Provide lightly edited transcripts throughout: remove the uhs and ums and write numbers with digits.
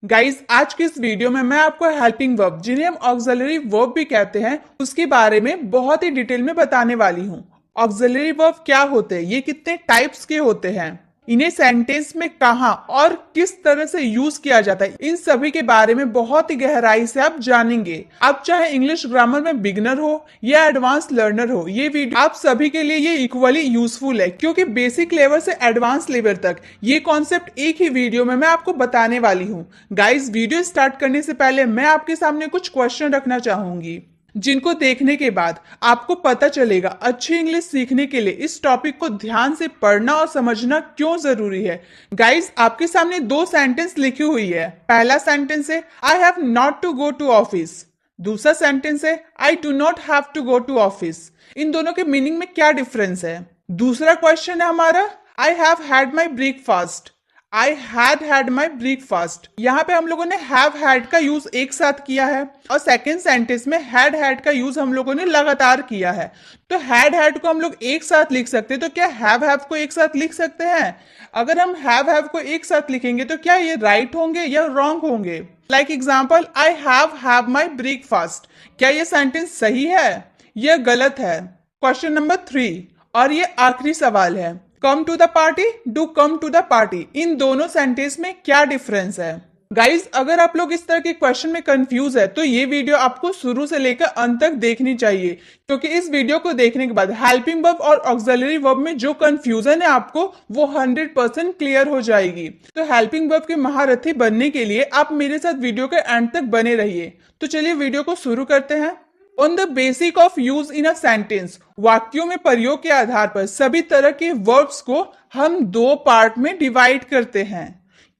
Guys, आज की इस वीडियो में मैं आपको हेल्पिंग वर्ब, जिन्हें हम ऑक्सिलरी वर्ब भी कहते हैं, उसके बारे में बहुत ही डिटेल में बताने वाली हूँ। ऑक्सिलरी वर्ब क्या होते हैं, ये कितने टाइप्स के होते हैं, इन्हें सेंटेंस में कहाँ और किस तरह से यूज किया जाता है, इन सभी के बारे में बहुत ही गहराई से आप जानेंगे। आप चाहे इंग्लिश ग्रामर में बिगनर हो या एडवांस लर्नर हो, ये वीडियो आप सभी के लिए ये इक्वली यूजफुल है, क्योंकि बेसिक लेवल से एडवांस लेवल तक ये कॉन्सेप्ट एक ही वीडियो में मैं आपको बताने वाली हूँ। गाइस, वीडियो स्टार्ट करने से पहले मैं आपके सामने कुछ क्वेश्चन रखना चाहूंगी, जिनको देखने के बाद आपको पता चलेगा अच्छी इंग्लिश सीखने के लिए इस टॉपिक को ध्यान से पढ़ना और समझना क्यों जरूरी है। गाइस, आपके सामने दो सेंटेंस लिखी हुई है। पहला सेंटेंस है I have not to go to office. दूसरा सेंटेंस है I do not have to go to office. इन दोनों के मीनिंग में क्या डिफरेंस है? दूसरा क्वेश्चन है हमारा आई have had my breakfast. I had my breakfast. यहाँ पे हम लोगों ने हैव हैड का यूज एक साथ किया है और सेकेंड सेंटेंस में हैड का यूज हम लोगों ने लगातार किया है। तो हैड को हम लोग एक साथ लिख सकते हैं, तो क्या हैव को एक साथ लिख सकते हैं? अगर हम हैव को एक साथ लिखेंगे तो क्या ये राइट होंगे या रॉन्ग होंगे? Like example, I have my breakfast. क्या ये सेंटेंस सही है या गलत है? क्वेश्चन नंबर 3 और ये आखिरी सवाल है, come to the party, do come to the party. इन दोनों सेंटेंस में क्या डिफरेंस है? गाइज, अगर आप लोग इस तरह के क्वेश्चन में कंफ्यूज है तो ये वीडियो आपको शुरू से लेकर अंत तक देखनी चाहिए, क्योंकि इस वीडियो को देखने के बाद हेल्पिंग वर्ब और ऑक्सिलरी वर्ब में जो कंफ्यूजन है आपको वो 100% क्लियर हो जाएगी। तो हेल्पिंग वर्ब के महारथी बनने के लिए आप मेरे साथ वीडियो के एंड तक बने रहिए। तो चलिए वीडियो को शुरू करते हैं। On the basic of use in a sentence, वाक्यों में प्रयोग के आधार पर सभी तरह के वर्ब्स को हम दो पार्ट में डिवाइड करते हैं।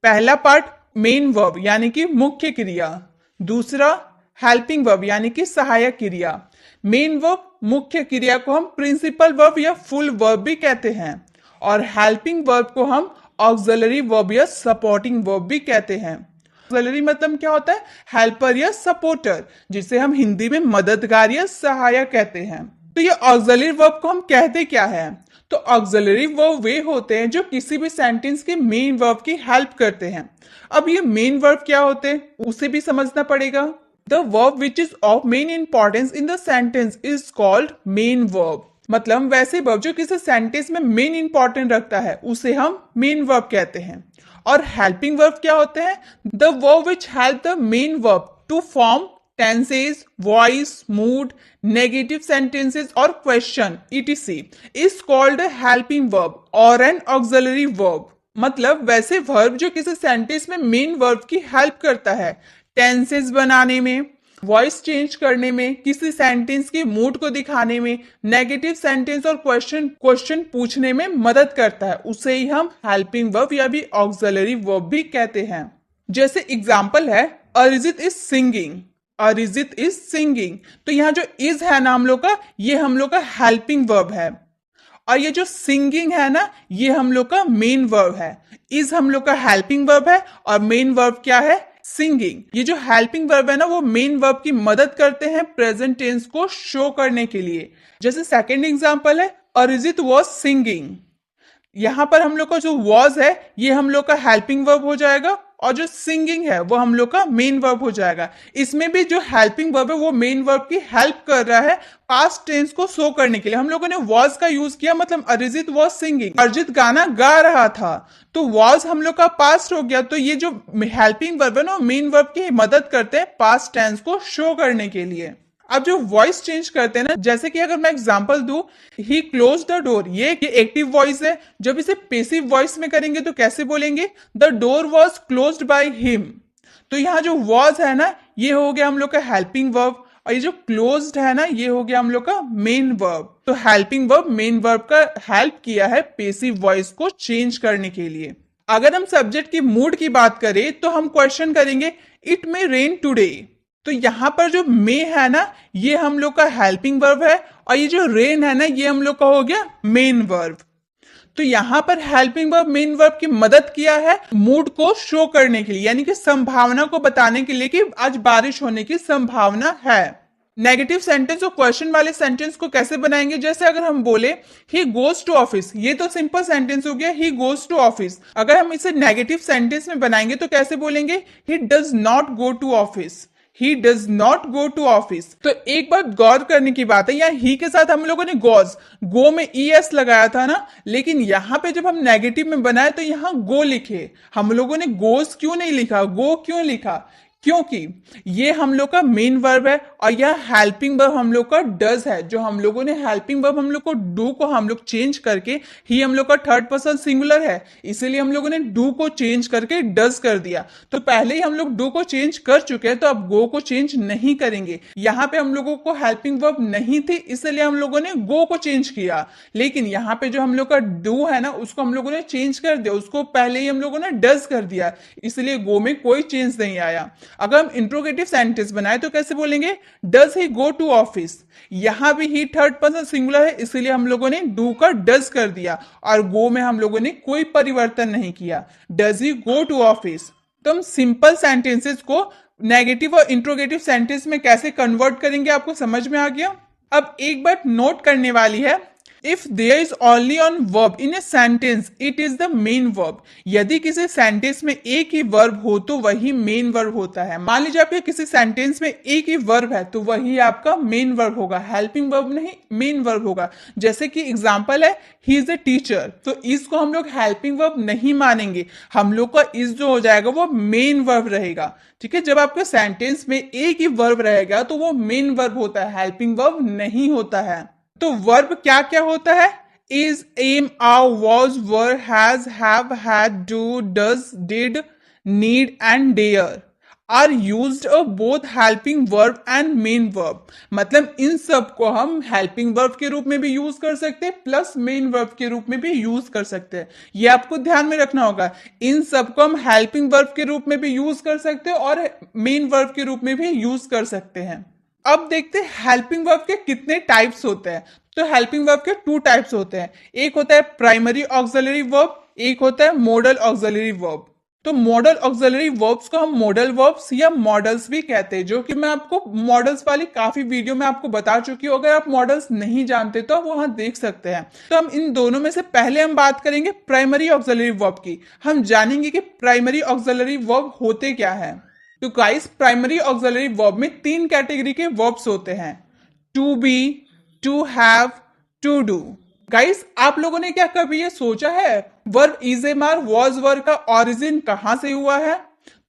पहला पार्ट मेन वर्ब यानी कि मुख्य क्रिया, दूसरा हेल्पिंग वर्ब यानी कि सहायक क्रिया। मेन वर्ब मुख्य क्रिया को हम प्रिंसिपल वर्ब या फुल वर्ब भी कहते हैं और हेल्पिंग वर्ब को हम ऑक्सिलरी वर्ब या सपोर्टिंग वर्ब भी कहते हैं। ऑक्सिलरी मतलब क्या होता है? हेल्पर या सपोर्टर, जिसे हम हिंदी में मददगार या सहायक कहते हैं। तो ये ऑक्सिलरी वर्ब को हम कहते क्या है? तो ऑक्सिलरी वर्ब वे होते हैं जो किसी भी सेंटेंस के मेन वर्ब की हेल्प करते हैं। अब ये मेन वर्ब क्या होते हैं उसे भी समझना पड़ेगा। The verb which is of main importance in the sentence is called main verb. मतलब वैसे वर्ब जो किसी सेंटेंस में मेन इंपॉर्टेंट रखता है उसे हम मेन वर्ब कहते हैं। और हेल्पिंग वर्ब क्या होते हैं? The verb which help the main verb to form tenses, voice, mood, negative sentences और question etc is called helping verb और एन ऑक्सिलरी वर्ब। मतलब वैसे वर्ब जो किसी सेंटेंस में मेन वर्ब की हेल्प करता है, टेंसेस बनाने में, वॉइस चेंज करने में, किसी सेंटेंस के मूड को दिखाने में, नेगेटिव सेंटेंस और क्वेश्चन पूछने में मदद करता है, उसे ही हम हेल्पिंग वर्ब या भी ऑक्सिलरी वर्ब भी कहते हैं। जैसे एग्जांपल है Arijit is singing. Arijit is singing, तो यहाँ जो इज है ना हम लोग का, ये हम लोग का हेल्पिंग वर्ब है और ये जो सिंगिंग है ना, ये हम लोग का मेन वर्ब है। इज हम लोग का हेल्पिंग वर्ब है और मेन वर्ब क्या है? सिंगिंग। ये जो हेल्पिंग वर्ब है ना, वो मेन वर्ब की मदद करते हैं प्रेजेंट टेंस को शो करने के लिए। जैसे सेकंड एग्जांपल है अरिजीत वाज सिंगिंग। यहां पर हम लोग का जो वॉज है ये हम लोग का हेल्पिंग वर्ब हो जाएगा और जो सिंगिंग है वो हम लोग का मेन वर्ब हो जाएगा। इसमें भी जो हेल्पिंग वर्ब है वो मेन वर्ब की हेल्प कर रहा है पास्ट टेंस को शो करने के लिए। हम लोगों ने वॉज का यूज किया, मतलब अरिजीत वॉज सिंगिंग, अरिजीत गाना गा रहा था, तो वॉज हम लोग का पास्ट हो गया। तो ये जो हेल्पिंग वर्ब है ना, मेन वर्ब की मदद करते हैं पास्ट टेंस को शो करने के लिए। अब जो वॉइस चेंज करते हैं ना, जैसे कि अगर मैं एग्जांपल दूं, ही क्लोज द डोर, ये एक्टिव वॉइस है। जब इसे पैसिव वॉइस में करेंगे तो कैसे बोलेंगे? The door was closed by him. तो यहाँ जो वॉज है ना, ये हो गया हम लोग का हेल्पिंग वर्ब और ये जो क्लोज्ड है ना, ये हो गया हम लोग का मेन वर्ब। तो हेल्पिंग वर्ब मेन वर्ब का हेल्प किया है पैसिव वॉइस को चेंज करने के लिए। अगर हम सब्जेक्ट की मूड की बात करें तो हम क्वेश्चन करेंगे इट मे रेन टूडे। तो यहां पर जो मे है ना, ये हम लोग का हेल्पिंग वर्ब है और ये जो रेन है ना, ये हम लोग का हो गया मेन वर्ब। तो यहां पर हेल्पिंग वर्ब मेन वर्ब की मदद किया है मूड को शो करने के लिए, यानी कि संभावना को बताने के लिए कि आज बारिश होने की संभावना है। नेगेटिव सेंटेंस और क्वेश्चन वाले सेंटेंस को कैसे बनाएंगे, जैसे अगर हम बोले ही गोज टू ऑफिस, ये तो सिंपल सेंटेंस हो गया, ही गोज टू ऑफिस। अगर हम इसे नेगेटिव सेंटेंस में बनाएंगे तो कैसे बोलेंगे, he does not go to office, he does not go to office. तो एक बात गौर करने की बात है, यहाँ ही के साथ हम लोगों ने गोज, गो में ES लगाया था ना, लेकिन यहाँ पे जब हम नेगेटिव में बनाए तो यहाँ गो लिखे, हम लोगों ने गोज क्यों नहीं लिखा, गो क्यों लिखा, क्योंकि ये हम लोग का मेन वर्ब है और यह हेल्पिंग वर्ब हम लोग का डज है। जो हम लोगों ने हेल्पिंग वर्ब हम लोग को डू को हम लोग चेंज करके, ही हम लोग का थर्ड पर्सन सिंगुलर है, इसीलिए हम लोगों ने डू को चेंज करके डज कर दिया। तो पहले ही हम लोग डू को चेंज कर चुके हैं, तो अब गो को चेंज नहीं करेंगे। यहाँ पे हम लोगों को हेल्पिंग वर्ब नहीं थी, इसलिए हम लोगों ने गो को चेंज किया, लेकिन यहाँ पे जो हम लोग का डू है ना, उसको हम लोगों ने चेंज कर दिया, उसको पहले ही हम लोगों ने डज कर दिया, इसलिए गो में कोई चेंज नहीं आया। अगर हम इंट्रोगेटिव सेंटेंस बनाए तो कैसे बोलेंगे, does he go to office, यहां भी ही थर्ड पर्सन सिंगुलर है, इसलिए हम लोगों ने डू का डज कर दिया और गो में हम लोगों ने कोई परिवर्तन नहीं किया, does he go to office. तो हम सिंपल सेंटेंसेस को नेगेटिव और इंट्रोगेटिव सेंटेंस में कैसे कन्वर्ट करेंगे, आपको समझ में आ गया। अब एक बात नोट करने वाली है, if there is only on verb in a sentence it is the main verb. यदि किसी सेंटेंस में एक ही वर्ब हो तो वही मेन वर्ब होता है। मान लीजिए आपके किसी सेंटेंस में एक ही वर्ब है तो वही आपका मेन वर्ब होगा, हेल्पिंग वर्ब नहीं, मेन वर्ब होगा। जैसे कि एग्जांपल है, ही इज ए टीचर, तो इसको हम लोग हेल्पिंग वर्ब नहीं मानेंगे, हम लोग का इज जो हो जाएगा वो मेन वर्ब रहेगा। ठीक है, जब आपके सेंटेंस में एक ही वर्ब रहेगा तो वो मेन वर्ब होता है, हेल्पिंग वर्ब नहीं होता है। तो वर्ब क्या क्या होता है, is, am, are, was, were, has, have, had, do, does, did, need and dare are used of both helping verb and main verb. मतलब इन सब को हम हेल्पिंग वर्ब के रूप में भी यूज कर सकते हैं प्लस मेन वर्ब के रूप में भी यूज कर सकते हैं। ये आपको ध्यान में रखना होगा, इन सब को हम हेल्पिंग वर्ब के रूप में भी यूज कर सकते हैं और मेन वर्ब के रूप में भी यूज कर सकते हैं। अब देखते हैं हेल्पिंग वर्ब के कितने टाइप्स होते हैं। तो हेल्पिंग वर्ब के 2 टाइप्स होते हैं, एक होता है प्राइमरी ऑक्सिलरी वर्ब, एक होता है मॉडल ऑक्सिलरी वर्ब। तो मॉडल ऑक्सिलरी वर्ब्स को हम मॉडल वर्ब्स या मॉडल्स भी कहते हैं, जो कि मैं आपको मॉडल्स वाली काफी वीडियो में आपको बता चुकी हूँ। अगर आप मॉडल्स नहीं जानते तो आप वहां देख सकते हैं। तो हम इन दोनों में से पहले हम बात करेंगे प्राइमरी ऑक्सिलरी वर्ब की। हम जानेंगे कि प्राइमरी ऑक्सिलरी वर्ब होते क्या है। तो गाइस, प्राइमरी ऑक्सिलरी वर्ब में 3 कैटेगरी के वर्ब्स होते हैं, to be, to have, to do. Guys, आप लोगों ने क्या कभी ये सोचा है verb is am are was verb का ओरिजिन कहां से हुआ है?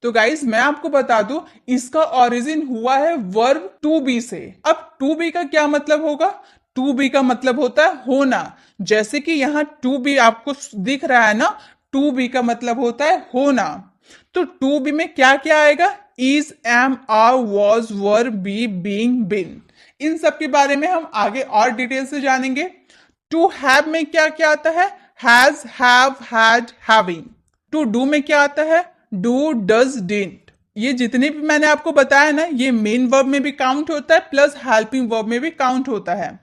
तो गाइस, मैं आपको बता दूं, इसका ओरिजिन हुआ है वर्ब टू बी से। अब टू बी का क्या मतलब होगा? टू बी का मतलब होता है होना। जैसे कि यहाँ टू बी आपको दिख रहा है ना, टू बी का मतलब होता है होना। तो टू बी में क्या क्या आएगा? Is, am, are, was, were, be, being, been. इन सब के बारे में हम आगे और डिटेल से जानेंगे। टू हैव में क्या क्या आता है? Has, have, had, having. To do में क्या आता है? Do, does, did. ये जितने भी मैंने आपको बताया ना, ये मेन वर्ब में भी काउंट होता है प्लस हेल्पिंग वर्ब में भी काउंट होता है।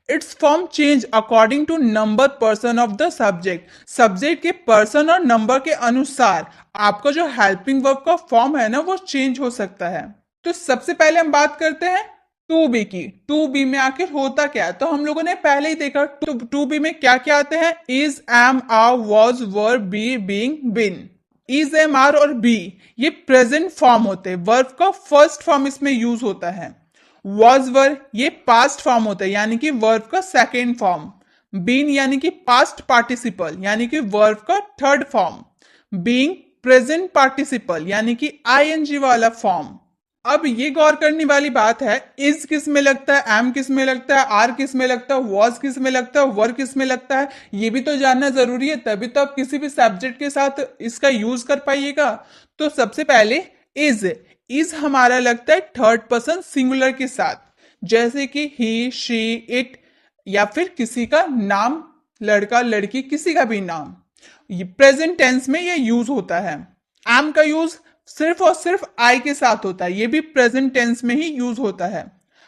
Its form change according to number person of the subject. Subject के पर्सन और नंबर के अनुसार आपका जो हेल्पिंग वर्ब का फॉर्म है ना, वो चेंज हो सकता है। तो सबसे पहले हम बात करते हैं टू बी की। टू बी में आखिर होता क्या है? तो हम लोगों ने पहले ही देखा टू बी में क्या क्या आते हैं, is, am, are, was, were, be, being, been. Is, am, are और बी ये प्रेजेंट फॉर्म होते हैं, वर्ब का फर्स्ट फॉर्म इसमें यूज होता है। वॉज, वर ये पास्ट फॉर्म होता है, यानी कि वर्ब का सेकेंड फॉर्म। बीन यानी कि पास्ट पार्टिसिपल, यानी कि वर्ब का third form. Being present participle, यानी कि आईएनजी वाला फॉर्म। अब ये गौर करने वाली बात है, इज किस में लगता है, एम किस में लगता है, आर किस में लगता है, वॉज किस में लगता है, वर किस में लगता है, ये भी तो जानना जरूरी है, तभी तो आप किसी भी सब्जेक्ट के साथ इसका यूज कर पाइएगा। तो सबसे पहले इज हमारा लगता है थर्ड पर्सन सिंगुलर के साथ, जैसे कि ही, शी, इट या फिर किसी का नाम, लड़का, लड़की, किसी का भी नाम। ये प्रेजेंट टेंस में ये यूज होता है। एम का यूज सिर्फ और सिर्फ आई के साथ होता है, ये भी प्रेजेंट टेंस में ही यूज होता है।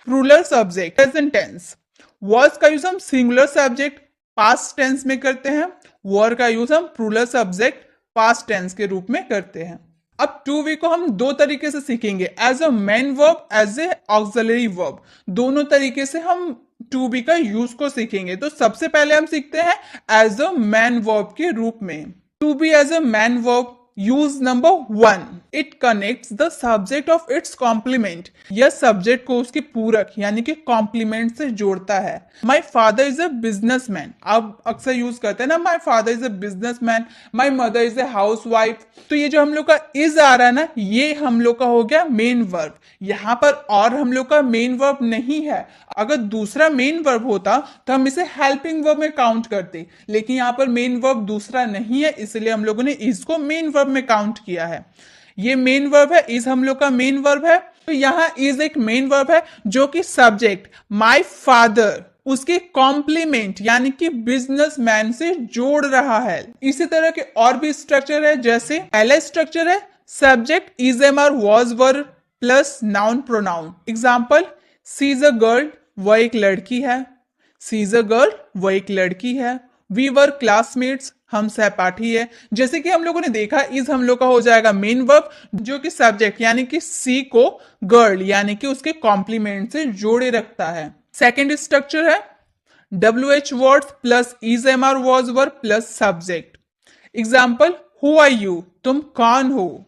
Plural subject present tense. Was का यूज हम सिंगुलर सब्जेक्ट पास्ट टेंस में करते हैं, वर का यूज हम प्लूरल सब्जेक्ट पास्ट टेंस के रूप में करते हैं। अब टू बी को हम दो तरीके से सीखेंगे, as a main verb, as a auxiliary verb. दोनों तरीके से हम टू बी का यूज को सीखेंगे। तो सबसे पहले हम सीखते हैं एज अ मैन वर्ब के रूप में। To be as a main verb, use number 1, it connects the subject of its complement. यह सब्जेक्ट को उसके पूरक यानी कि कॉम्प्लीमेंट से जोड़ता है। My father is a businessman, आप अक्सर यूज करते हैं ना, my father is a businessman, my mother is a housewife. तो ये जो हम लोग का इज आ रहा है ना, ये हम लोग का हो गया मेन वर्ब। यहाँ पर और हम लोग का मेन वर्ब नहीं है। अगर दूसरा मेन वर्ब होता तो हम इसे हेल्पिंग वर्ब में काउंट करते, लेकिन यहाँ पर मेन वर्ब दूसरा नहीं है, इसलिए हम लोगों ने इसको मेन वर्ब में काउंट किया है। ये मेन वर्ब है, इज हम लोग का मेन वर्ब है। तो यहाँ इज एक मेन वर्ब है जो कि सब्जेक्ट माय फादर उसके कॉम्प्लीमेंट यानी कि बिजनेसमैन से जोड़ रहा है। इसी तरह के और भी स्ट्रक्चर है, जैसे पहला स्ट्रक्चर है subject is am are was were plus noun pronoun. Example, she is a girl, वह एक लड़की है। सी इज अ गर्ल, वह एक लड़की है। वी वर क्लासमेट्स, हम सहपाठी है। जैसे कि हम लोगों ने देखा, इज हम लोग का हो जाएगा मेन वर्ब जो कि सब्जेक्ट यानी कि सी को गर्ल यानी कि उसके कॉम्प्लीमेंट से जोड़े रखता है। सेकेंड स्ट्रक्चर है W H words plus is am are was were plus subject. Example, who are you, तुम कौन हो।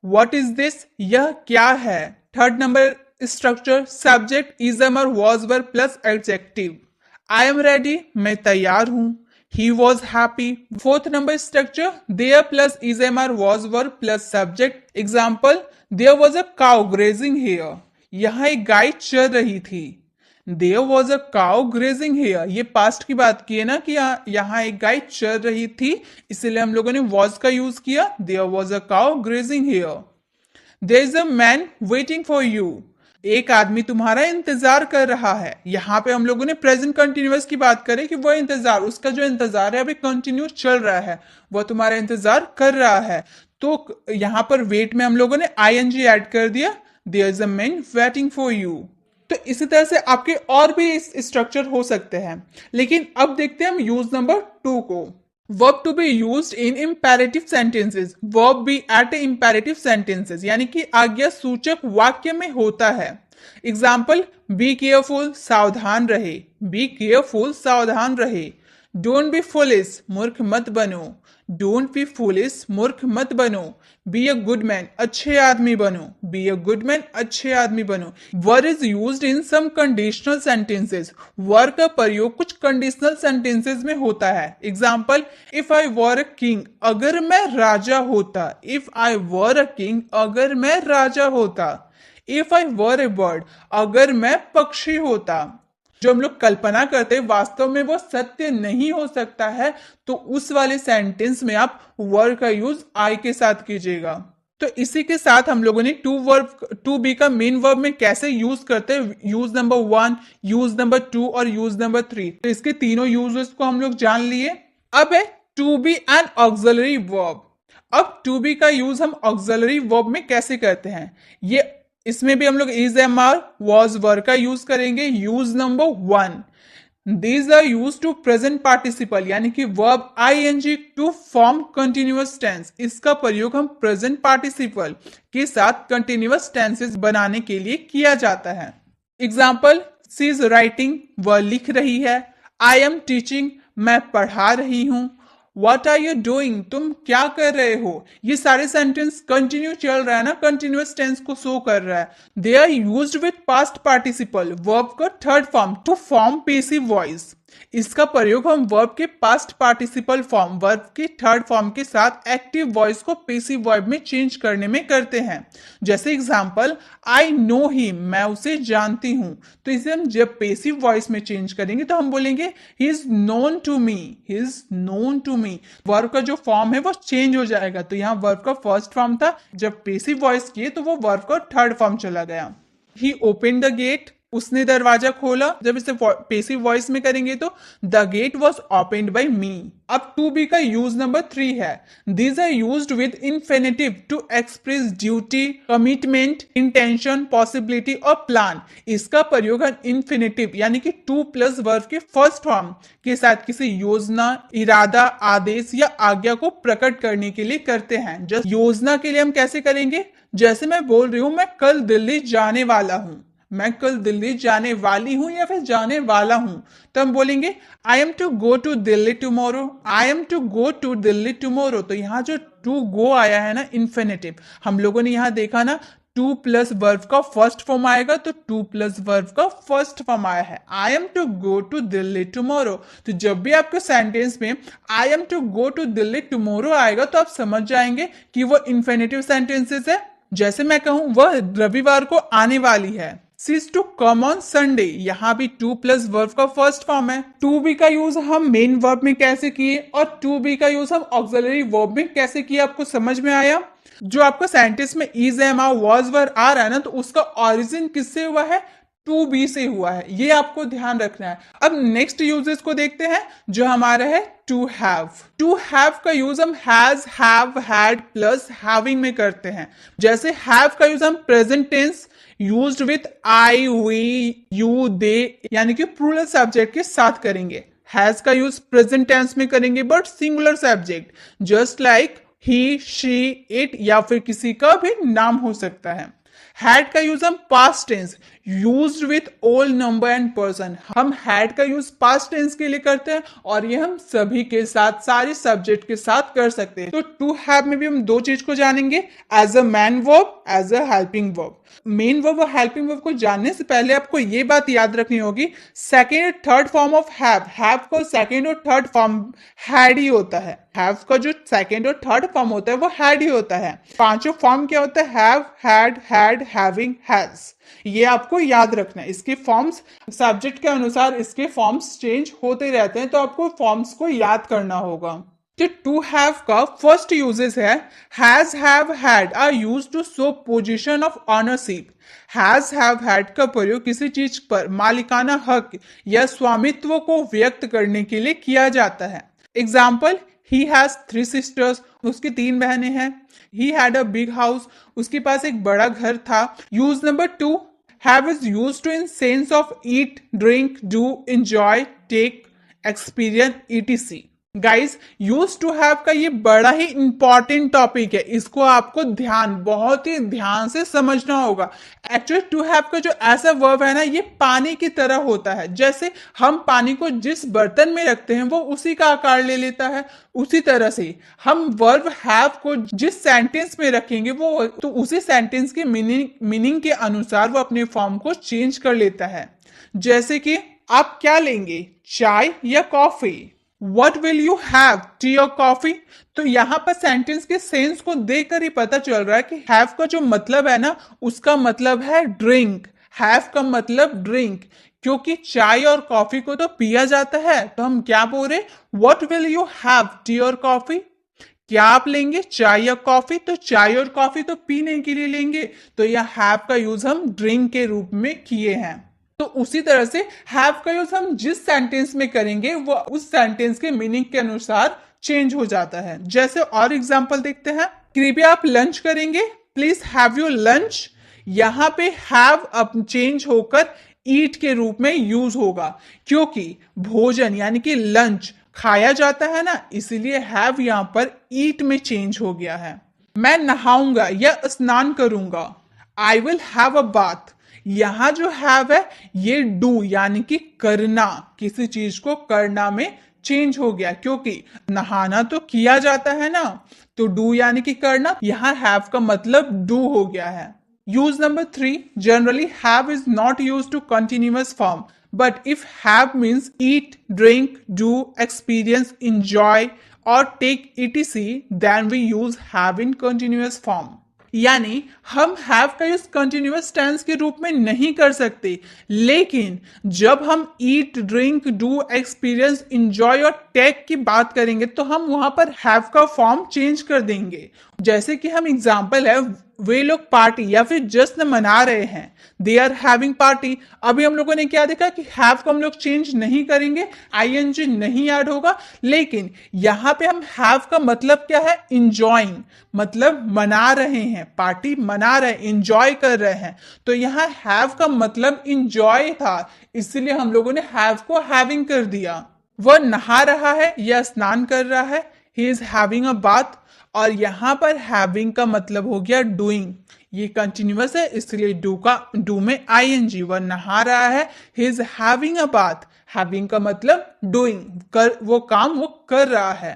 व्हाट इज दिस, यह क्या है। Third number structure subject is am are was were plus adjective. I am ready, मैं तैयार हूं। He was happy. Fourth number structure, there plus is MR was were plus subject. Example, there was a cow grazing here. यहाँ एक गाय चर रही थी। There was a cow grazing here. ये past की बात की है ना कि यहाँ एक गाय चर रही थी, इसलिए हम लोगों ने was का यूज किया। There was a cow grazing here. There is a man waiting for you. एक आदमी तुम्हारा इंतजार कर रहा है। यहाँ पे हम लोगों ने प्रेजेंट कंटिन्यूअस की बात करें कि वह इंतजार, उसका जो इंतजार है अभी कंटिन्यू चल रहा है, वह तुम्हारा इंतजार कर रहा है। तो यहाँ पर वेट में हम लोगों ने आईएनजी ऐड कर दिया, there is a man waiting for you. तो इसी तरह से आपके और भी स्ट्रक्चर हो सकते हैं। लेकिन अब देखते हैं हम यूज नंबर 2 को। Verb to be used in imperative sentences, verb be at imperative sentences यानी कि आज्ञा सूचक वाक्य में होता है। एग्जाम्पल, बी केयरफुल, सावधान रहे। बी केयरफुल, सावधान रहे। डोंट बी फुलिश, मूर्ख मत बनो। डोंट बी फुलिश, मूर्ख मत बनो। बी अ गुड मैन, अच्छे आदमी बनो। बी अ गुड मैन, अच्छे आदमी बनो। Were is used in some conditional sentences, were का प्रयोग कुछ कंडीशनल सेंटेंसेस में होता है। Example, if I were a king, अगर मैं राजा होता। If I were a king, अगर मैं राजा होता। If I were A bird, अगर मैं पक्षी होता। जो हम लोग कल्पना करते हैं वास्तव में वो सत्य नहीं हो सकता है, तो उस वाले सेंटेंस में आप वर का यूज आई के साथ कीजिएगा। तो इसी के साथ हम लोगों ने टू बी का मेन वर्ब में कैसे यूज करते हैं, यूज नंबर 1, यूज नंबर 2 और यूज नंबर 3, तो इसके तीनों यूजेस को हम लोग जान लिए। अब है to be and auxiliary verb. अब टू बी का यूज हम ऑक्सिलरी वर्ब में कैसे करते हैं, ये इसमें भी हम लोग is am are was were का यूज करेंगे। Use number 1, these are use to present participle यानी कि verb ING to form continuous tense. इसका प्रयोग हम प्रेजेंट पार्टिसिपल के साथ कंटिन्यूअस टेंसेस बनाने के लिए किया जाता है। एग्जाम्पल, सी इज राइटिंग, वह लिख रही है। आई एम टीचिंग, मैं पढ़ा रही हूं। What are you doing? तुम क्या कर रहे हो। ये सारे सेंटेंस कंटिन्यू चल रहा है ना, कंटिन्यूअस टेंस को शो कर रहा है। They are used with past participle, verb का third form to form passive voice. इसका प्रयोग हम वर्ब के पास्ट पार्टिसिपल फॉर्म, वर्ब के थर्ड फॉर्म के साथ एक्टिव वॉइस को पेसिव वर्ब में चेंज करने में करते हैं। जैसे एग्जांपल, आई नो हिम, मैं उसे जानती हूं। तो इसे हम जब पेसिव वॉइस में चेंज करेंगे तो हम बोलेंगे he is known to me, he is known to me. Verb का जो फॉर्म है वो चेंज हो जाएगा। तो यहाँ वर्ब का फर्स्ट फॉर्म था, जब पेसिव वॉइस किए तो वो वर्ब का थर्ड फॉर्म चला गया। ही ओपन द गेट, उसने दरवाजा खोला। जब इसे पेसिव वॉइस में करेंगे तो the gate was opened by me. अब टू बी का यूज नंबर 3 है। These are used with infinitive to express duty, commitment, intention, possibility और प्लान। इसका प्रयोग हम इन्फिनेटिव यानी कि 2+ वर्ब के फर्स्ट फॉर्म के साथ किसी योजना, इरादा, आदेश या आज्ञा को प्रकट करने के लिए करते हैं। जैसे योजना के लिए हम कैसे करेंगे, जैसे मैं बोल रही हूं मैं कल दिल्ली जाने वाला हूं, मैं कल दिल्ली जाने वाली हूं या फिर जाने वाला हूं, तो हम बोलेंगे I am to go to Delhi tomorrow, I am to go to Delhi tomorrow. तो यहाँ जो टू गो आया है ना इन्फिनेटिव, हम लोगों ने यहाँ देखा ना 2+ वर्ब का फर्स्ट फॉर्म आएगा, तो 2+ वर्ब का फर्स्ट फॉर्म आया है I am to go to Delhi tomorrow. तो जब भी आपके सेंटेंस में I am to go to Delhi tomorrow आएगा तो आप समझ जाएंगे कि वो इन्फिनेटिव सेंटेंसेस है। जैसे मैं कहूं वह रविवार को आने वाली है, she is to come on Sunday, यहाँ भी 2+ वर्ब का फर्स्ट फॉर्म है। टू बी का यूज हम मेन वर्ब में कैसे किए और टू बी का यूज हम ऑक्सिलरी वर्ब में कैसे किए, आपको समझ में आया। जो आपका सेंटेंस में इज, एम, आर, वाज, वर, आ रहा है ना, तो उसका ओरिजिन किससे हुआ है, टू बी से हुआ है, ये आपको ध्यान रखना है। अब नेक्स्ट यूजेस को देखते हैं जो हमारा है टू हैव। टू हैव का यूज हम has, have, had plus having में करते हैं। जैसे हैव का यूज हम present tense used with I, we, you, they यानी कि प्लूरल सब्जेक्ट के साथ करेंगे। हैज का यूज प्रेजेंट टेंस में करेंगे but singular subject, just like he, she, it या फिर किसी का भी नाम हो सकता है। हैड का यूज हम past tense used with all number and person, हम हैड का यूज पास्ट टेंस के लिए करते हैं और ये हम सभी के साथ, सारे सब्जेक्ट के साथ कर सकते हैं। तो टू हैव में भी हम दो चीज को जानेंगे, as a main verb, as a helping verb. Main verb और हेल्पिंग वर्ब को जानने से पहले आपको ये बात याद रखनी होगी, सेकेंड और थर्ड फॉर्म ऑफ हैव का सेकेंड और थर्ड फॉर्म हैड ही होता है। हैव का जो सेकेंड और थर्ड फॉर्म होता है वो हैड ही होता है। पांचों फॉर्म क्या होता है, have, had, had, having, has. ये आपको याद रखना है। इसके फॉर्म्स सब्जेक्ट के अनुसार इसके फॉर्म्स चेंज होते रहते हैं, तो आपको फॉर्म्स को याद करना होगा। तो टू हैव का फर्स्ट यूजेस है has, have, had are used to show position of ownership. Has, have, had का प्रयोग किसी चीज पर मालिकाना हक या स्वामित्व को व्यक्त करने के लिए किया जाता है। एग्जाम्पल, ही हैज 3 sisters, उसकी 3 बहनें हैं। He had a big house, उसके पास एक बड़ा घर था। Use number 2, have is used to in sense of eat, drink, do, enjoy, take, experience, etc। Guys, use to have का ये बड़ा ही इंपॉर्टेंट टॉपिक है, इसको आपको बहुत ही ध्यान से समझना होगा। एक्चुअली टू हैव का जो ऐसा वर्ब है ना, ये पानी की तरह होता है। जैसे हम पानी को जिस बर्तन में रखते हैं वो उसी का आकार ले लेता है, उसी तरह से हम वर्ब हैव को जिस सेंटेंस में रखेंगे वो तो उसी सेंटेंस के मीनिंग के अनुसार वो अपने फॉर्म को चेंज कर लेता है। जैसे कि आप क्या लेंगे, चाय या coffee. What will you have, tea or coffee? तो यहाँ पर सेंटेंस के सेंस को देखकर ही पता चल रहा है कि हैव का जो मतलब है ना, उसका मतलब है ड्रिंक। हैव का मतलब ड्रिंक, क्योंकि चाय और कॉफी को तो पिया जाता है, तो हम क्या बोल रहे, What will you have, tea or coffee? क्या आप लेंगे, चाय या कॉफी? तो चाय और कॉफी तो पीने के लिए लेंगे, तो यह हैव का यूज हम ड्रिंक के रूप में किए हैं। तो उसी तरह से हैव का यूज हम जिस सेंटेंस में करेंगे वो उस सेंटेंस के मीनिंग के अनुसार चेंज हो जाता है। जैसे और एग्जांपल देखते हैं, कृपया आप लंच करेंगे, प्लीज हैव योर लंच। यहाँ पे हैव अब चेंज होकर ईट के रूप में यूज होगा, क्योंकि भोजन यानी कि लंच खाया जाता है ना, इसीलिए हैव यहाँ पर ईट में चेंज हो गया है। मैं नहाऊंगा या स्नान करूंगा, I will have a bath. यहां जो हैव है ये डू यानी कि करना, किसी चीज को करना में चेंज हो गया, क्योंकि नहाना तो किया जाता है ना, तो डू यानी कि करना, यहां हैव का मतलब डू हो गया है। Use number 3, generally have is not use to continuous form, but if have means eat, drink, do, experience, enjoy और take etc, then we use have in continuous form। यानी हम हैव का use continuous tense के रूप में नहीं कर सकते, लेकिन जब हम ईट, ड्रिंक, डू, एक्सपीरियंस, इंजॉय और टेक की बात करेंगे तो हम वहां पर हैव का फॉर्म चेंज कर देंगे। जैसे कि हम एग्जांपल है, वे लोग पार्टी या फिर जश्न मना रहे हैं, दे आर हैविंग पार्टी। अभी हम लोगों ने क्या देखा कि हैव को हम लोग चेंज नहीं करेंगे, आईएनजी नहीं ऐड होगा, लेकिन यहाँ पे हम हैव का मतलब क्या है, इंजॉइंग, मतलब मना रहे हैं, पार्टी मना रहे हैं, इंजॉय कर रहे हैं। तो यहाँ हैव का मतलब इंजॉय था, इसलिए हम लोगों ने हैव को हैविंग कर दिया। वह नहा रहा है या स्नान कर रहा है, he is having a bath. और यहां पर हैविंग का मतलब हो गया डूइंग, ये कंटिन्यूअस है इसलिए डू में आईएनजी। वह नहा रहा है, he is having a bath, having का मतलब डूइंग, कर वो काम वो कर रहा है।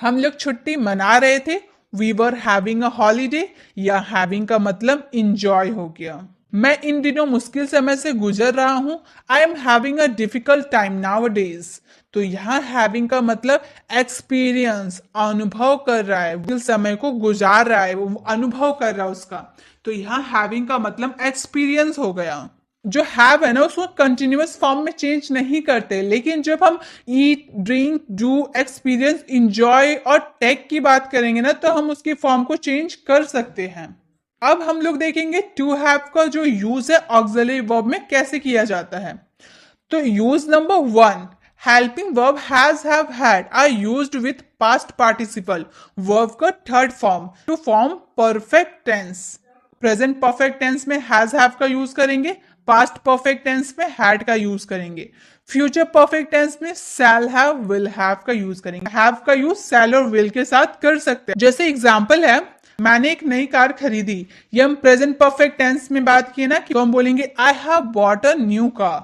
हम लोग छुट्टी मना रहे थे, we were having a holiday, या हैविंग का मतलब इंजॉय हो गया। मैं इन दिनों मुश्किल समय से गुजर रहा हूं, I am having a difficult time now days. तो यहाँ हैविंग का मतलब एक्सपीरियंस, अनुभव कर रहा है, मुश्किल समय को गुजार रहा है, वो अनुभव कर रहा है उसका। तो यहाँ हैविंग का मतलब एक्सपीरियंस हो गया। जो हैव है ना उसको कंटिन्यूअस फॉर्म में चेंज नहीं करते, लेकिन जब हम ईट, ड्रिंक, डू, एक्सपीरियंस, इंजॉय और टेक की बात करेंगे ना तो हम उसकी फॉर्म को चेंज कर सकते हैं। अब हम लोग देखेंगे टू हैव का जो यूज है ऑक्सिलरी वर्ब में कैसे किया जाता है। तो use number 1, helping verb has have had are used with past participle verb का third form to form perfect tense. Present perfect tense में हैज हैव का यूज करेंगे, पास्ट परफेक्ट टेंस में हैड का यूज करेंगे, फ्यूचर परफेक्ट टेंस में shall have, will have का use करेंगे। हैव का यूज शैल और विल के साथ कर सकते हैं। जैसे एग्जांपल है, मैंने एक नई कार खरीदी, ये हम प्रेजेंट परफेक्ट टेंस में बात किए ना, कि तो हम बोलेंगे I have bought a new car,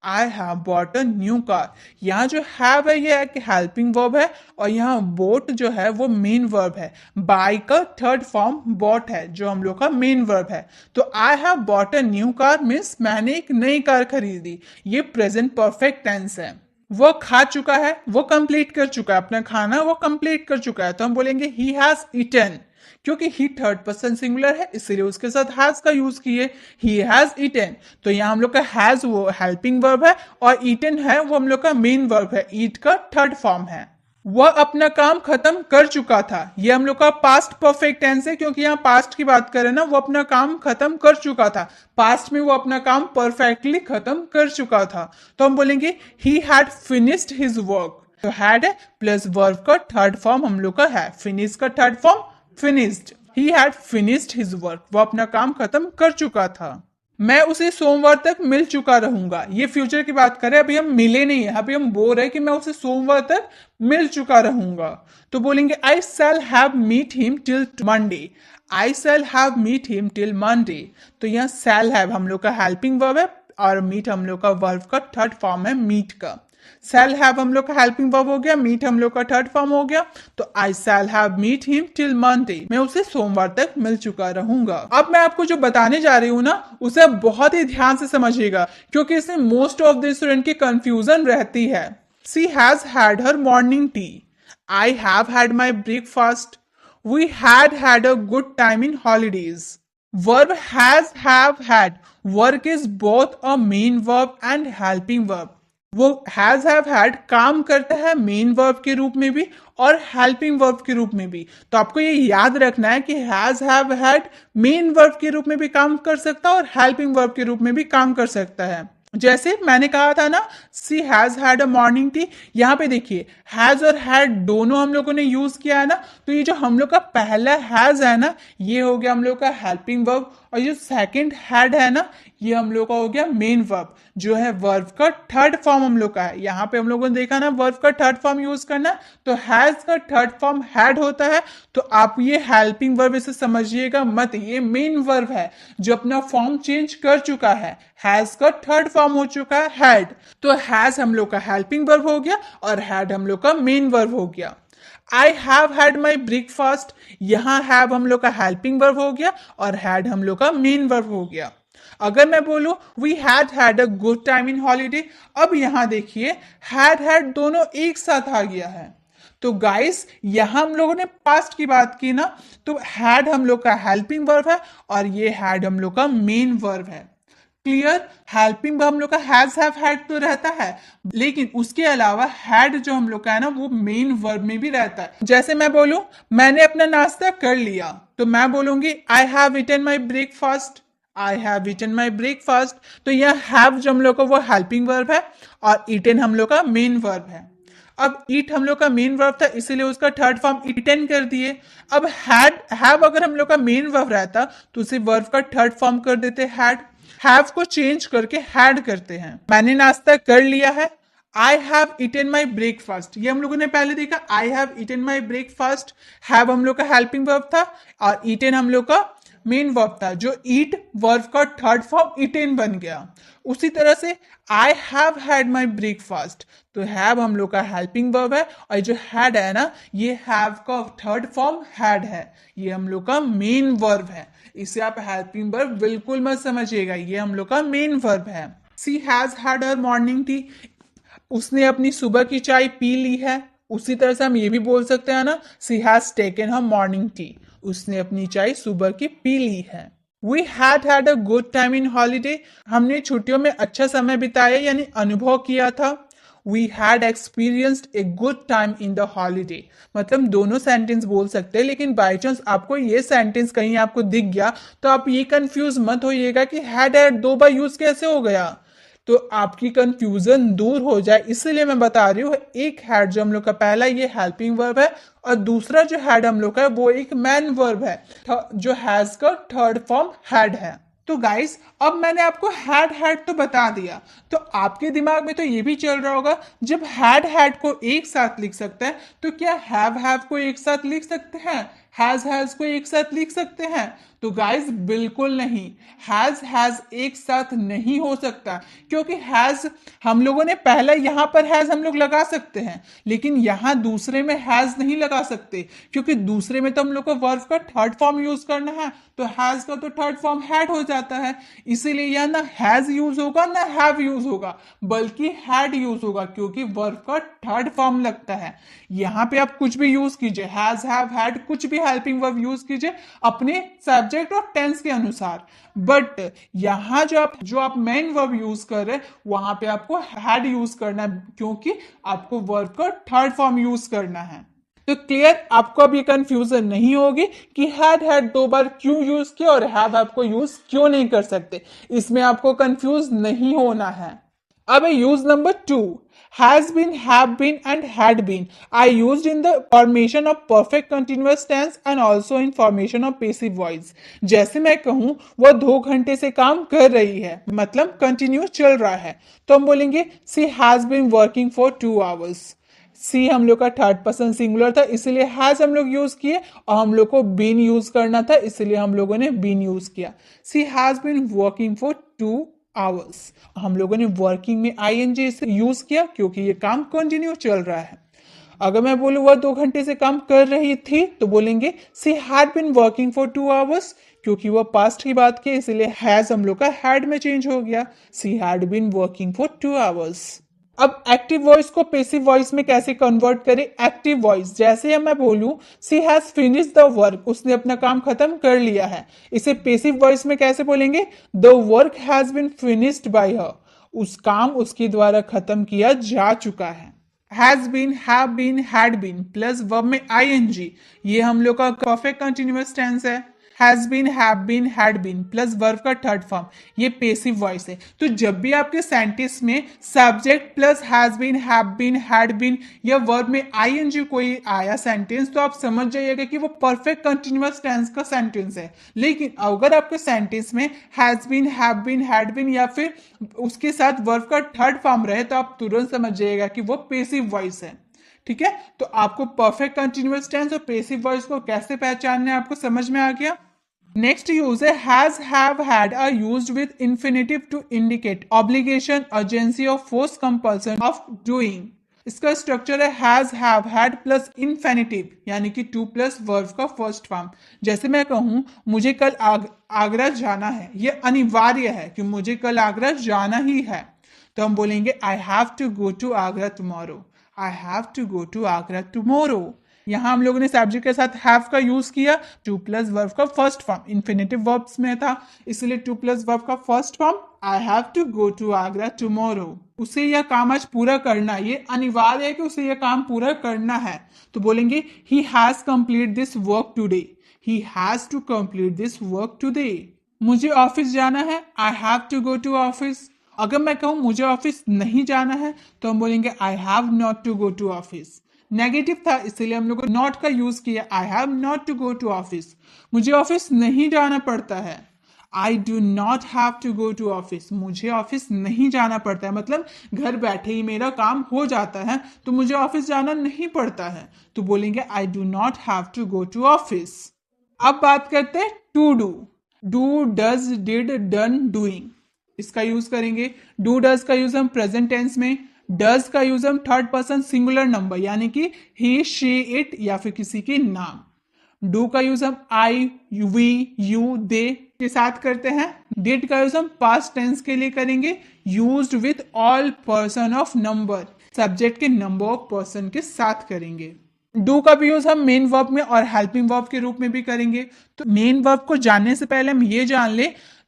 I have bought a new car. यहाँ जो हैव है ये एक हेल्पिंग वर्ब है, और यहाँ बोट जो है वो मेन वर्ब है। बाय का थर्ड फॉर्म बॉट है जो हम लोग का मेन वर्ब है। तो I have bought a new car means मैंने एक नई कार खरीदी, ये प्रेजेंट परफेक्ट टेंस है। वो खा चुका है, वो कंप्लीट कर चुका है, अपना खाना वो कंप्लीट कर चुका है, तो हम बोलेंगे ही हैज ईटन। क्योंकि ही थर्ड पर्सन सिंगुलर है इसलिए उसके साथ हैज का यूज किए, ही हैज ईटन। तो यहाँ हम लोग का हैज वो हेल्पिंग वर्ब है, और ईटन है वो हम लोग का मेन वर्ब है, ईट का थर्ड फॉर्म है। वह अपना काम खत्म कर चुका था, ये हम लोग का पास्ट परफेक्ट टेंस है, क्योंकि यहाँ पास्ट की बात करें ना, वो अपना काम खत्म कर चुका था, पास्ट में वो अपना काम परफेक्टली खत्म कर चुका था। तो हम बोलेंगे he had finished his work. तो हैड है प्लस वर्ब का थर्ड फॉर्म हम लोग का है, फिनिश का third form finished. He had finished his work, वो अपना काम खत्म कर चुका था। मैं उसे सोमवार तक मिल चुका रहूंगा, ये फ्यूचर की बात करें, अभी हम मिले नहीं है, अभी हम बोल रहे हैं कि मैं उसे सोमवार तक मिल चुका रहूंगा। तो बोलेंगे I shall have meet him till Monday, I shall have meet him till Monday. तो यहाँ शैल हैव हम लोग का हेल्पिंग वर्ब है, और मीट हम लोग का वर्ब का थर्ड फॉर्म है मीट का। शैल हैव हम लोग का हेल्पिंग वर्ब हो गया, मीट हम लोग का थर्ड फॉर्म हो गया। तो I shall have meet him till Monday, मैं उसे सोमवार तक मिल चुका रहूंगा। अब मैं आपको जो बताने जा रही हूँ ना उसे बहुत ही ध्यान से समझिएगा, क्योंकि इसमें मोस्ट ऑफ द स्टूडेंट की कंफ्यूजन रहती है। She has had her morning tea, I have had my breakfast, we had a good time in holidays. Verb has have had, work is both a main verb and helping verb. वो has have had काम करता है main verb के रूप में भी और helping verb के रूप में भी। तो आपको ये याद रखना है कि has have had main verb के रूप में भी काम कर सकता है और हेल्पिंग वर्ब के रूप में भी काम कर सकता है। जैसे मैंने कहा था ना, she has had a morning tea, यहाँ पे देखिए हैज और हैड दोनों हम लोगों ने यूज किया है ना, तो ये जो हम लोग का पहला हैज है ना ये हो गया हम लोग का हेल्पिंग वर्ब, और जो सेकंड हैड है ना ये हम लोग का हो गया मेन वर्ब, जो है वर्ब का थर्ड फॉर्म हम लोग का है। यहाँ पे हम लोगों ने देखा ना वर्ब का थर्ड फॉर्म यूज करना, तो हैज का थर्ड फॉर्म हैड होता है। तो आप ये हेल्पिंग वर्ब इसे समझिएगा मत, ये मेन वर्ब है जो अपना फॉर्म चेंज कर चुका है, हैज का थर्ड फॉर्म हो चुका है हैड। तो हैज हम लोग का हेल्पिंग वर्ब हो गया और हैड हम लोग का मेन वर्ब हो गया। आई हैव हैड माई ब्रेकफास्ट, यहाँ हैव हम लोग का हेल्पिंग वर्ब हो गया और हैड हम लोग का मेन वर्ब हो गया। अगर मैं बोलूं we had a good time in holiday, अब यहां देखिए हैड दोनों एक साथ आ गया है। तो गाइस यहां हम लोगों ने पास्ट की बात की ना, तो हैड हम लोग का हेल्पिंग वर्ब है और ये हैड हम लोग का मेन वर्ब है। क्लियर। हेल्पिंग हम लोग का हैज हैव हैड तो रहता है, लेकिन उसके अलावा हैड जो हम लोग का है ना वो मेन वर्ब में भी रहता है। जैसे मैं बोलूं मैंने अपना नाश्ता कर लिया, तो मैं बोलूंगी I have eaten my breakfast. I have eaten my breakfast. तो यह हैव जो हम लोग का वो हेल्पिंग वर्ब है और ईटन हम लोग का मेन वर्ब है। अब ईट हम लोग का मेन वर्ब था इसीलिए उसका थर्ड फॉर्म ईटन कर दिए। अब हैव अगर हम लोग का मेन वर्ब रहता तो उसे वर्ब का थर्ड फॉर्म कर देते हैड। हैव को चेंज करके हैड करते हैं। मैंने नाश्ता कर लिया है, I have eaten my breakfast. ये हम लोगों ने पहले देखा, I have eaten my breakfast. Have हम लोग का हेल्पिंग वर्ब था और ईटन हम लोग का मेन वर्ब था, जो ईट वर्ब का थर्ड फॉर्म ईटेन बन गया। उसी तरह से आई हैव हैड माई ब्रेकफास्ट, तो हैव हम लोग का हेल्पिंग वर्ब है और जो हैड है ना ये हैव का थर्ड फॉर्म हैड है, ये हम लोग का मेन वर्ब है। इसे आप हेल्पिंग वर्ब बिल्कुल मत समझिएगा, ये हम लोग का मेन वर्ब है। She has had her morning tea, उसने अपनी सुबह की चाय पी ली है। उसी तरह से हम ये भी बोल सकते हैं ना, she has taken her morning tea, उसने अपनी चाय सुबह की पी ली है। We had a good time in holiday, हमने छुट्टियों में अच्छा समय बिताया यानी अनुभव किया था। We had experienced a good time in the holiday, मतलब दोनों सेंटेंस बोल सकते हैं, लेकिन बाई चांस आपको ये सेंटेंस कहीं आपको दिख गया तो आप ये कंफ्यूज मत होइएगा कि हैड दो बार यूज कैसे हो गया, तो आपकी कंफ्यूजन दूर हो जाए इसलिए मैं बता रही हूँ। एक हैड जो हम लोग का पहला ये हेल्पिंग वर्ब है और दूसरा जो हैड हम लोग का है वो एक मैन वर्ब है, जो हैज का थर्ड फॉर्म हैड है। तो गाइस अब मैंने आपको हैड तो बता दिया, तो आपके दिमाग में तो ये भी चल रहा होगा जब हैड को एक साथ लिख सकते हैं तो क्या हैव को एक साथ लिख सकते हैं, हैज को एक साथ लिख सकते हैं? तो गाइस बिल्कुल नहीं, हैज एक साथ नहीं हो सकता, क्योंकि हैज हम लोगों ने पहला यहां पर हैज हम लोग लगा सकते हैं, लेकिन यहां दूसरे में हैज नहीं लगा सकते, क्योंकि दूसरे में तो हम लोग को वर्ब का थर्ड फॉर्म यूज करना है, तो हैज का तो थर्ड फॉर्म हैड हो जाता है। इसीलिए यह ना हैज यूज होगा ना हैव यूज होगा, बल्कि हैड यूज होगा, क्योंकि वर्ब का थर्ड फॉर्म लगता है। यहां पे आप कुछ भी यूज कीजिए, हैज हैव हैड कुछ भी हेल्पिंग वर्ब यूज कीजिए अपने सब्जेक्ट और टेंस के अनुसार, बट यहां जो आप मेन वर्ब यूज कर रहे हैं वहां पे आपको हैड यूज करना है, क्योंकि आपको वर्ब का थर्ड फॉर्म यूज करना है। तो क्लियर, आपको अब ये कंफ्यूजन नहीं होगी कि हैड दो बार क्यों यूज किया और हैव को यूज क्यों नहीं कर सकते, इसमें आपको कंफ्यूज नहीं होना है। अब use number 2, has been, have been and had been are used in the formation of perfect continuous tense and also in formation of passive voice। जैसे मैं कहूं वह 2 घंटे से काम कर रही है, मतलब कंटिन्यू चल रहा है, तो हम बोलेंगे she has been working for 2 hours। सी हम लोग का थर्ड पर्सन सिंगुलर था इसलिए हैज हम लोग यूज किए, और हम लोग को बीन यूज करना था इसलिए हम लोगों ने बीन यूज किया। She has been working for 2 hours, हम लोगों ने वर्किंग में आईएनजी से यूज किया क्योंकि ये काम कंटिन्यू चल रहा है। अगर मैं बोलूँ वह 2 घंटे से काम कर रही थी तो बोलेंगे she had been working for 2 hours, क्योंकि वह पास्ट की बात की इसलिए हैज हम लोग का हैड में चेंज हो गया, she had been working for 2 hours. अब एक्टिव वॉइस को पैसिव वॉइस में कैसे कन्वर्ट करें? एक्टिव वॉइस जैसे मैं बोलूं she has finished the work, उसने अपना काम खत्म कर लिया है, इसे पैसिव वॉइस में कैसे बोलेंगे? The work has been finished by her, उस काम उसके द्वारा खत्म किया जा चुका है। Has been, have been, had been plus verb में आईएनजी, ये हम लोग का परफेक्ट कंटिन्यूअस टेंस है। Has been, have been, had been plus verb का थर्ड फॉर्म, ये पैसिव वॉइस है। तो जब भी आपके सेंटेंस में subject plus has been, have been, had been या वर्ब में आईएनजी कोई आया सेंटेंस, तो आप समझ जाइएगा कि वो परफेक्ट कंटिन्यूअस टेंस का सेंटेंस है। लेकिन अगर आपके सेंटेंस में has been, have been, had been या फिर उसके साथ वर्ब का थर्ड फॉर्म रहे तो आप तुरंत समझ जाइएगा कि वो पैसिव वॉइस है। ठीक है, तो आपको परफेक्ट कंटिन्यूअस टेंस और पैसिव वॉइस को कैसे पहचानना है आपको समझ में आ गया। नेक्स्ट यूज है has, have, had are used with infinitive to indicate obligation, urgency और फोर्स कंपल्सन ऑफ डूइंग। इसका स्ट्रक्चर है has, have, had plus infinitive, यानी कि 2 प्लस वर्ब का फर्स्ट फॉर्म। जैसे मैं कहूं मुझे कल आगरा जाना है, यह अनिवार्य है कि मुझे कल आगरा जाना ही है, तो हम बोलेंगे I have to go to Agra tomorrow, I have to go to Agra tomorrow. यहाँ हम लोगों ने सब्जेक्ट के साथ हैव का यूज किया, टू प्लस वर्ब का फर्स्ट फॉर्म इन्फिनेटिव वर्ब्स में था, इसलिए टू प्लस वर्ब का first form I have to go to Agra tomorrow. उसे यह काम आज पूरा करना, ये अनिवार्य है कि उसे यह काम पूरा करना है, तो बोलेंगे he has complete this work today, he has to complete this work today. मुझे ऑफिस जाना है, I have to go to office. अगर मैं कहूँ मुझे ऑफिस नहीं जाना है तो हम बोलेंगे I have not to go to office. Negative था इसलिए हम लोग नॉट का यूज किया, I have not to go to office. मुझे ऑफिस नहीं जाना पड़ता है, I do not have to go to office. मुझे ऑफिस नहीं जाना पड़ता है, मतलब घर बैठे ही मेरा काम हो जाता है, तो मुझे ऑफिस जाना नहीं पड़ता है, तो बोलेंगे I do not have to go to office. अब बात करते हैं to do. Do, does, did, done, doing, इसका यूज करेंगे। डू डज का यूज हम प्रेजेंट टेंस में, डज का यूज हम थर्ड पर्सन सिंगुलर नंबर यानी कि ही, शी, इट या फिर किसी के नाम। डू का यूज हम आई, वी, यू, दे के साथ करते हैं। डिड का यूज हम पास्ट टेंस के लिए करेंगे, used with all person of number, subject के नंबर ऑफ पर्सन के साथ करेंगे। डू का भी यूज हम मेन वर्ब में और हेल्पिंग वर्ब के रूप में भी करेंगे। तो मेन वर्ब को जानने से पहले हम ये जान ले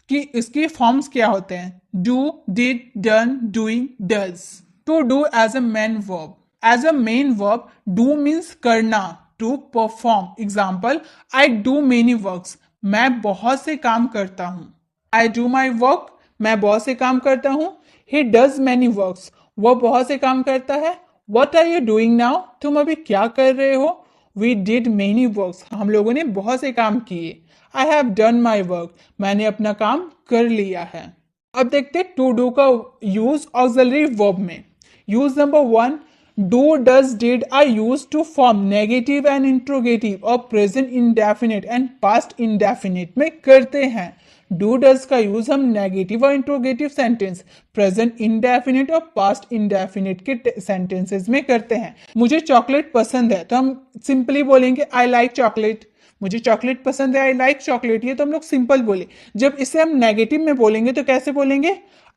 कि इसके फॉर्म्स क्या होते हैं, do, did, done, doing, does. To do as a main verb, as a main verb do means करना, to perform. Example, I do many works, मैं बहुत से काम करता हूं। आई डू माई वर्क, मैं बहुत से काम करता हूं। ही डज मैनी वर्क्स, वह बहुत से काम करता है। What are you doing now, तुम अभी क्या कर रहे हो। वी डिड मेनी वर्क्स, हम लोगों ने बहुत से काम किए। I have done my work, मैंने अपना काम कर लिया है। अब देखते टू डू का यूज ऑक्सिलरी वर्ब में। Use number 1, do, does, did are use to form negative and interrogative और present indefinite and past indefinite में करते हैं। डू डज का यूज हम नेगेटिव और इंट्रोगेटिव सेंटेंस, प्रेजेंट इंडेफिनिट और पास्ट इंडेफिनिट के सेंटेंसेस में करते हैं। मुझे चॉकलेट पसंद है तो हम सिंपली बोलेंगे आई लाइक चॉकलेट। मुझे चॉकलेट पसंद है, आई लाइक चॉकलेट, ये तो हम लोग सिंपल बोले। जब इसे हम नेगेटिव में बोलेंगे तो कैसे बोलेंगे,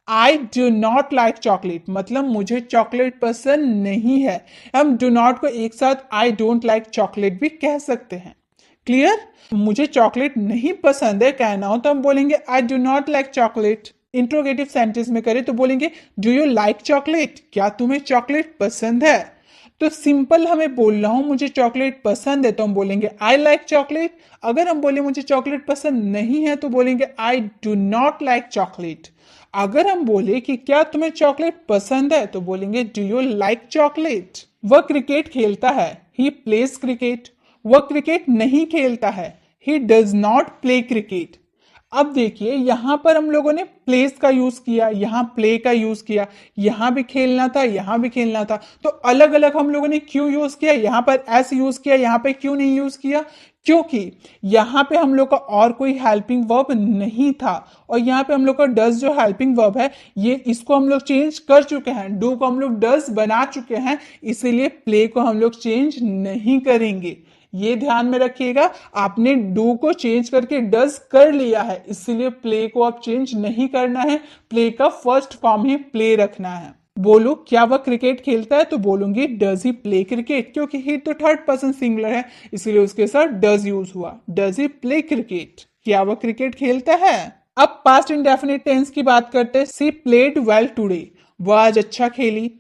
I do not like chocolate, मतलब मुझे चॉकलेट पसंद नहीं है। हम डू नॉट को एक साथ आई डोंट लाइक चॉकलेट भी कह सकते हैं। क्लियर, मुझे चॉकलेट नहीं पसंद है कहना हो तो हम बोलेंगे I do not like chocolate. Interrogative sentence में करें तो बोलेंगे डू यू लाइक चॉकलेट, क्या तुम्हें चॉकलेट पसंद है। तो सिंपल हमें बोलना हो मुझे चॉकलेट पसंद है तो हम बोलेंगे आई लाइक चॉकलेट। अगर हम बोले मुझे चॉकलेट पसंद नहीं है तो बोलेंगे I do not like chocolate. अगर हम बोले कि क्या तुम्हें चॉकलेट पसंद है तो बोलेंगे डू यू लाइक चॉकलेट। वह क्रिकेट खेलता है, ही प्लेज क्रिकेट। वह क्रिकेट नहीं खेलता है, he does not play cricket. अब देखिए यहां पर हम लोगों ने प्लेस का यूज किया, यहां प्ले का यूज किया, यहां भी खेलना था, यहां भी खेलना था, तो अलग अलग हम लोगों ने क्यों यूज किया, यहां पर एस यूज किया, यहां पे क्यों नहीं यूज किया, क्योंकि यहां पे हम लोग का और कोई हेल्पिंग वर्ब नहीं था और यहां पे हम लोग का डज जो हेल्पिंग वर्ब है ये इसको हम लोग चेंज कर चुके हैं, डू को हम लोग डज बना चुके हैं, इसीलिए प्ले को हम लोग चेंज नहीं करेंगे। ये ध्यान में रखिएगा, आपने डू को चेंज करके डज कर लिया है, इसलिए प्ले को आप चेंज नहीं करना है, प्ले का फर्स्ट फॉर्म ही प्ले रखना है। बोलो क्या वह क्रिकेट खेलता है तो बोलूंगी डज ही प्ले क्रिकेट, क्योंकि ही तो थर्ड पर्सन सिंगुलर है इसलिए उसके साथ डज यूज हुआ। डज ही प्ले क्रिकेट, क्या वह क्रिकेट खेलता है। अब पास्ट इंडेफिनिट टेंस की बात करते हैं। सी प्लेड वेल टुडे, वह आज अच्छा खेली।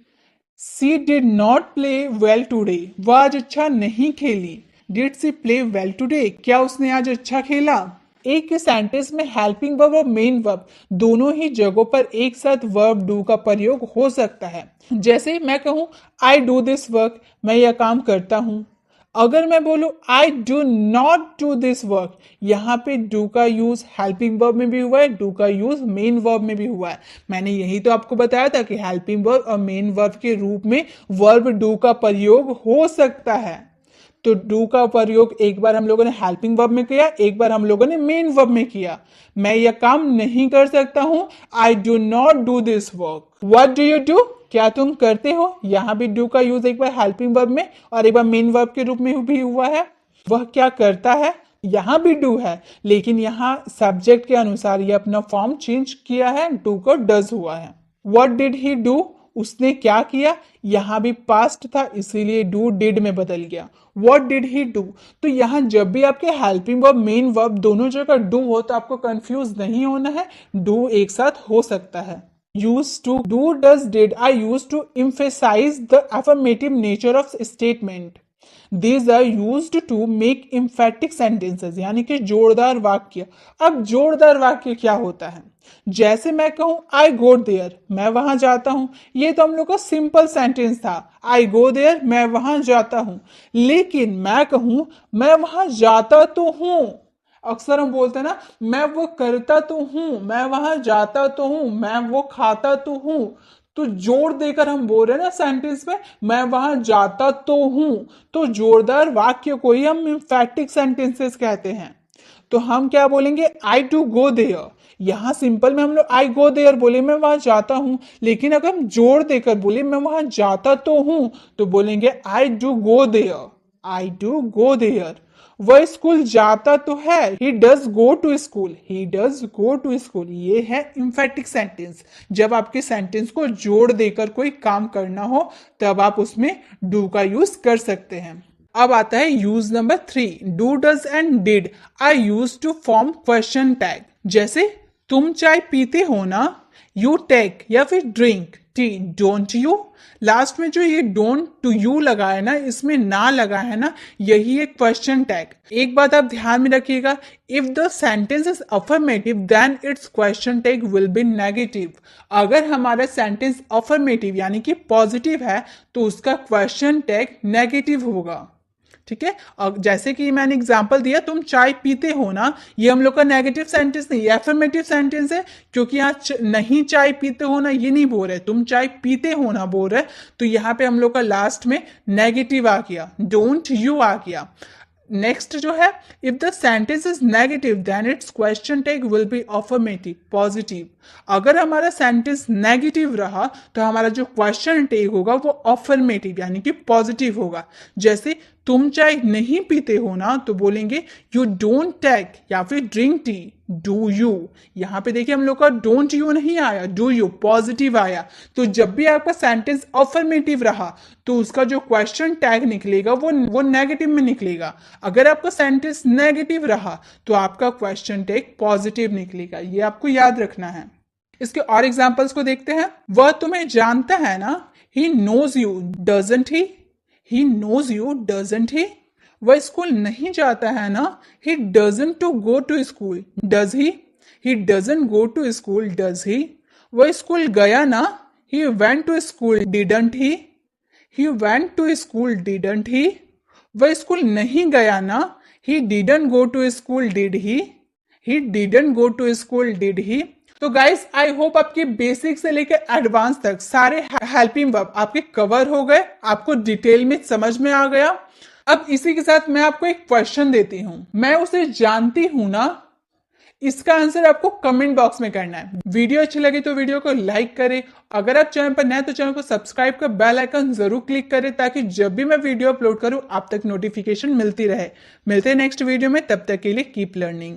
She did not play well today, वह आज अच्छा नहीं खेली। Did she play well today, क्या उसने आज अच्छा खेला। एक सेंटेंस में हेल्पिंग वर्ब और मेन वर्ब दोनों ही जगहों पर एक साथ वर्ब डू का प्रयोग हो सकता है। जैसे मैं कहूं आई डू दिस वर्क, मैं यह काम करता हूं। अगर मैं बोलूं आई do not do this work, यहाँ पे डू का यूज हेल्पिंग वर्ब में भी हुआ है, डू का यूज मेन वर्ब में भी हुआ है। मैंने यही तो आपको बताया था कि हेल्पिंग वर्ब और मेन वर्ब के रूप में वर्ब डू का प्रयोग हो सकता है। तो डू का प्रयोग एक बार हम लोगों ने हेल्पिंग वर्ब में किया, एक बार हम लोगों ने मेन वर्ब में किया। मैं यह काम नहीं कर सकता हूं, आई do not do this work. What do you do, क्या तुम करते हो। यहां भी डू का यूज एक बार हेल्पिंग वर्ब में और एक बार मेन वर्ब के रूप में भी हुआ है। वह क्या करता है, यहां भी डू है लेकिन यहां सब्जेक्ट के अनुसार यह अपना फॉर्म चेंज किया है, डू को डज हुआ है। व्हाट डिड ही डू, उसने क्या किया, यहाँ भी पास्ट था इसीलिए डू डिड में बदल गया। व्हाट डिड ही डू, तो यहाँ जब भी आपके हेल्पिंग वर्ब मेन वर्ब दोनों जगह डू हो तो आपको कंफ्यूज नहीं होना है, डू एक साथ हो सकता है। Use two, do does did are use to emphasize the affirmative nature of statement. These are used to make emphatic sentences, यानी कि जोरदार वाक्य। अब जोरदार वाक्य क्या होता है, जैसे मैं कहूं आई गो देयर, मैं वहां जाता हूं, ये तो हम लोग का सिंपल सेंटेंस था, आई गो देयर मैं वहां जाता हूं। लेकिन मैं कहूं मैं वहां जाता तो हूं, अक्सर हम बोलते हैं ना मैं वो करता तो हूं, मैं वहां जाता तो हूं, मैं वो खाता तो हूं, तो जोर देकर हम बोल रहे हैं ना सेंटेंस में मैं वहां जाता तो हूं, तो जोरदार वाक्य को ही हम एम्फैटिक सेंटेंसेस कहते हैं। तो हम क्या बोलेंगे, आई डू गो देयर, यहां सिंपल में हम लोग आई गो देयर बोले मैं वहां जाता हूं, लेकिन अगर हम जोर देकर बोले मैं वहां जाता तो हूं तो बोलेंगे I do go there, I do go there. वह स्कूल जाता तो है, he does go to school, he does go to school, ये है इम्फेटिक सेंटेंस। जब आपके सेंटेंस को जोड़ देकर कोई काम करना हो तब आप उसमें डू का यूज कर सकते हैं। अब आता है use number 3, do does and did are use to form question tag. जैसे तुम चाय पीते हो ना, यू टेक या फिर drink tea, don't you. Last में जो ये डोंट टू यू लगा है ना, इसमें ना लगा है ना, यही एक क्वेश्चन टैग। एक बात आप ध्यान में रखिएगा, if the sentence is affirmative then its question tag will be negative. अगर हमारा सेंटेंस अफर्मेटिव यानी कि पॉजिटिव है तो उसका क्वेश्चन टैग नेगेटिव होगा। ठीक है, अब जैसे कि मैंने एग्जांपल दिया तुम चाय पीते हो ना, ये हम लोग का नेगेटिव सेंटेंस नहीं, एफर्मेटिव सेंटेंस है, क्योंकि यहाँ नहीं चाय पीते हो ना ये नहीं बोल रहे, तुम चाय पीते हो ना बोल रहे, तो यहाँ पे हम लोग का लास्ट में नेगेटिव आ गया, डोंट यू आ गया। नेक्स्ट जो है, if the sentence is negative then its question tag will be affirmative, positive. अगर हमारा सेंटेंस नेगेटिव रहा तो हमारा जो क्वेश्चन टैग होगा वो अफर्मेटिव यानी कि पॉजिटिव होगा। जैसे तुम चाय नहीं पीते हो ना तो बोलेंगे यू डोंट टेक या फिर ड्रिंक टी, डू यू। यहाँ पे देखिए हम लोग का डोंट यू नहीं आया, डू यू पॉजिटिव आया। तो जब भी आपका सेंटेंस अफर्मेटिव रहा तो उसका जो क्वेश्चन टैग निकलेगा वो नेगेटिव में निकलेगा। अगर आपका सेंटेंस नेगेटिव रहा तो आपका क्वेश्चन टैग पॉजिटिव निकलेगा, ये आपको याद रखना है। इसके और एग्जांपल्स को देखते हैं। वह तुम्हें जानता है ना, he knows you doesn't he, he knows you doesn't he. वह स्कूल नहीं जाता है ना, he doesn't to go to school does he, he doesn't go to school does he. वह स्कूल गया ना, he went to school didn't he, he went to school didn't he. वह school नहीं गया ना, he didn't go to school did he, he didn't go to school did ही। तो guys I hope आपके basic से लेकर एडवांस तक सारे हेल्पिंग वर्ब आपके कवर हो गए, आपको डिटेल में समझ में आ गया। अब इसी के साथ मैं आपको एक क्वेश्चन देती हूं, मैं उसे जानती हूं ना, इसका आंसर आपको कमेंट बॉक्स में करना है। वीडियो अच्छी लगी तो वीडियो को लाइक करें, अगर आप चैनल पर नए तो चैनल को सब्सक्राइब कर बेल आइकन जरूर क्लिक करें ताकि जब भी मैं वीडियो अपलोड करूं आप तक नोटिफिकेशन मिलती रहे। मिलते हैं नेक्स्ट वीडियो में, तब तक के लिए कीप लर्निंग।